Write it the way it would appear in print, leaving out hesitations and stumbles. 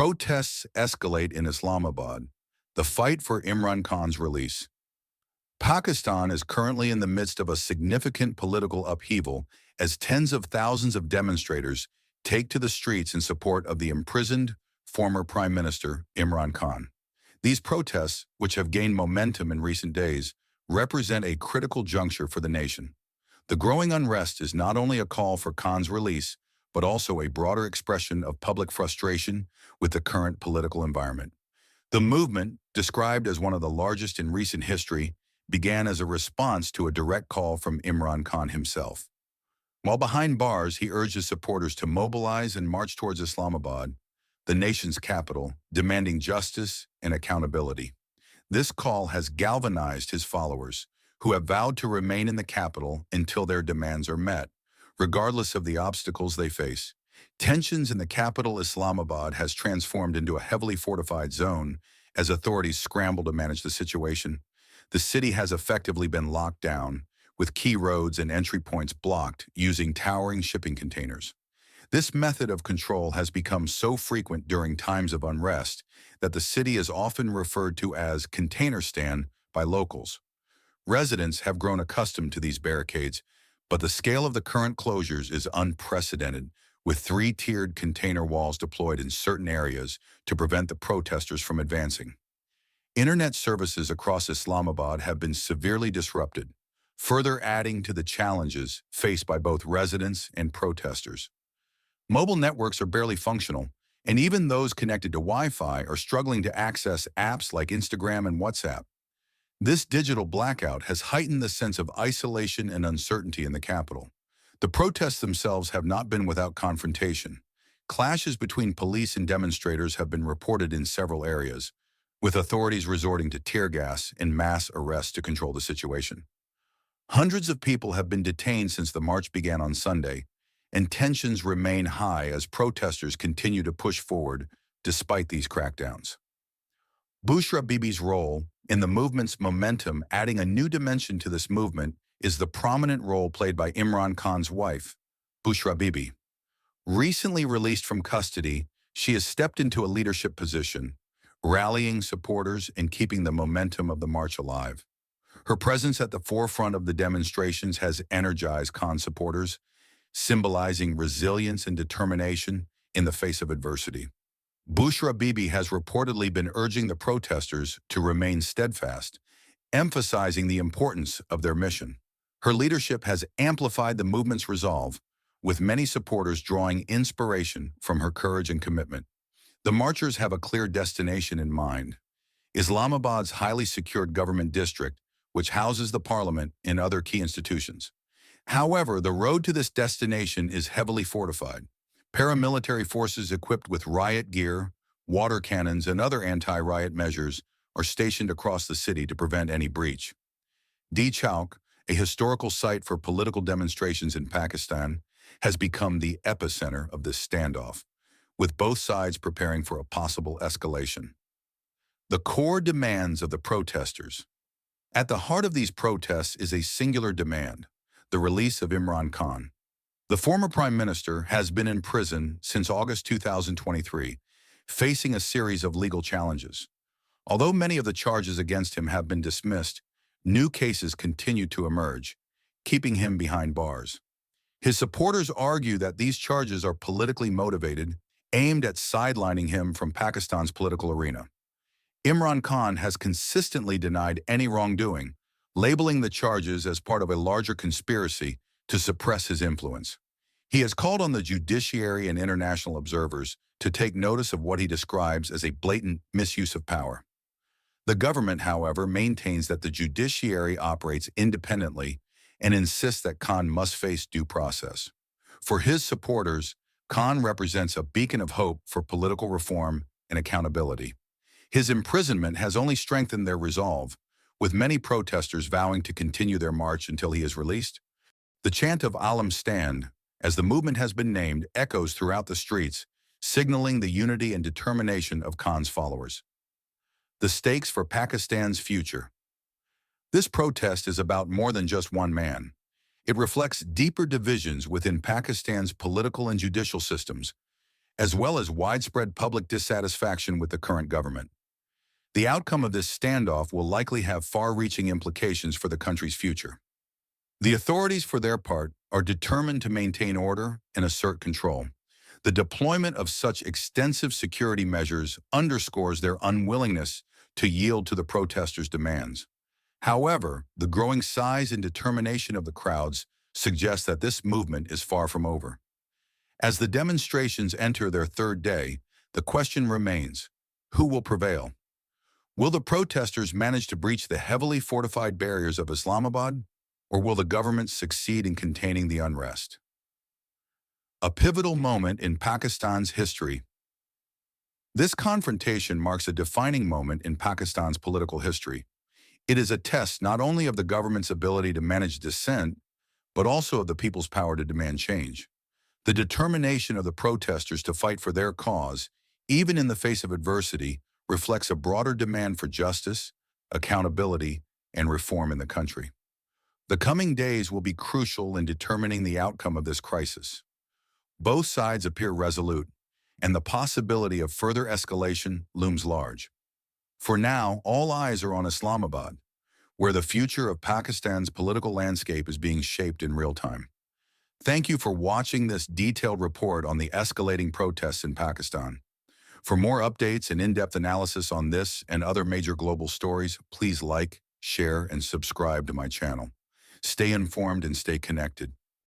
Protests escalate in Islamabad. The fight for Imran Khan's release. Pakistan is currently in the midst of a significant political upheaval as tens of thousands of demonstrators take to the streets in support of the imprisoned former Prime Minister Imran Khan. These protests, which have gained momentum in recent days, represent a critical juncture for the nation. The growing unrest is not only a call for Khan's release, but also a broader expression of public frustration with the current political environment. The movement, described as one of the largest in recent history, began as a response to a direct call from Imran Khan himself. While behind bars, he urged his supporters to mobilize and march towards Islamabad, the nation's capital, demanding justice and accountability. This call has galvanized his followers, who have vowed to remain in the capital until their demands are met, regardless of the obstacles they face. Tensions in the capital, Islamabad, has transformed into a heavily fortified zone as authorities scramble to manage the situation. The city has effectively been locked down, with key roads and entry points blocked using towering shipping containers. This method of control has become so frequent during times of unrest that the city is often referred to as container stand by locals. Residents have grown accustomed to these barricades, but the scale of the current closures is unprecedented, with three-tiered container walls deployed in certain areas to prevent the protesters from advancing. Internet services across Islamabad have been severely disrupted, further adding to the challenges faced by both residents and protesters. Mobile networks are barely functional, and even those connected to Wi-Fi are struggling to access apps like Instagram and WhatsApp. This digital blackout has heightened the sense of isolation and uncertainty in the capital. The protests themselves have not been without confrontation. Clashes between police and demonstrators have been reported in several areas, with authorities resorting to tear gas and mass arrests to control the situation. Hundreds of people have been detained since the march began on Sunday, and tensions remain high as protesters continue to push forward despite these crackdowns. Bushra Bibi's role in the movement's momentum, adding a new dimension to this movement, is the prominent role played by Imran Khan's wife, Bushra Bibi. Recently released from custody, she has stepped into a leadership position, rallying supporters and keeping the momentum of the march alive. Her presence at the forefront of the demonstrations has energized Khan supporters, symbolizing resilience and determination in the face of adversity. Bushra Bibi has reportedly been urging the protesters to remain steadfast, emphasizing the importance of their mission. Her leadership has amplified the movement's resolve, with many supporters drawing inspiration from her courage and commitment. The marchers have a clear destination in mind: Islamabad's highly secured government district, which houses the parliament and other key institutions. However, the road to this destination is heavily fortified. Paramilitary forces equipped with riot gear, water cannons, and other anti-riot measures are stationed across the city to prevent any breach. Di Chowk, a historical site for political demonstrations in Pakistan, has become the epicenter of this standoff, with both sides preparing for a possible escalation. The core demands of the protesters. At the heart of these protests is a singular demand: the release of Imran Khan. The former prime minister has been in prison since August 2023, facing a series of legal challenges. Although many of the charges against him have been dismissed, new cases continue to emerge, keeping him behind bars. His supporters argue that these charges are politically motivated, aimed at sidelining him from Pakistan's political arena. Imran Khan has consistently denied any wrongdoing, labeling the charges as part of a larger conspiracy to suppress his influence. He has called on the judiciary and international observers to take notice of what he describes as a blatant misuse of power. The government, however, maintains that the judiciary operates independently and insists that Khan must face due process. For his supporters, Khan represents a beacon of hope for political reform and accountability. His imprisonment has only strengthened their resolve, with many protesters vowing to continue their march until he is released. The chant of Alam Stand, as the movement has been named, echoes throughout the streets, signaling the unity and determination of Khan's followers. The stakes for Pakistan's future. This protest is about more than just one man. It reflects deeper divisions within Pakistan's political and judicial systems. as well as widespread public dissatisfaction with the current government. The outcome of this standoff will likely have far-reaching implications for the country's future. The authorities, for their part, are determined to maintain order and assert control. The deployment of such extensive security measures underscores their unwillingness to yield to the protesters' demands. However, the growing size and determination of the crowds suggests that this movement is far from over. As the demonstrations enter their third day, the question remains, who will prevail? Will the protesters manage to breach the heavily fortified barriers of Islamabad, or will the government succeed in containing the unrest? A pivotal moment in Pakistan's history. This confrontation marks a defining moment in Pakistan's political history. It is a test not only of the government's ability to manage dissent, but also of the people's power to demand change. The determination of the protesters to fight for their cause, even in the face of adversity, reflects a broader demand for justice, accountability, and reform in the country. The coming days will be crucial in determining the outcome of this crisis. Both sides appear resolute, and the possibility of further escalation looms large. For now, all eyes are on Islamabad, where the future of Pakistan's political landscape is being shaped in real time. Thank you for watching this detailed report on the escalating protests in Pakistan. For more updates and in-depth analysis on this and other major global stories, please like, share, and subscribe to my channel. Stay informed and stay connected.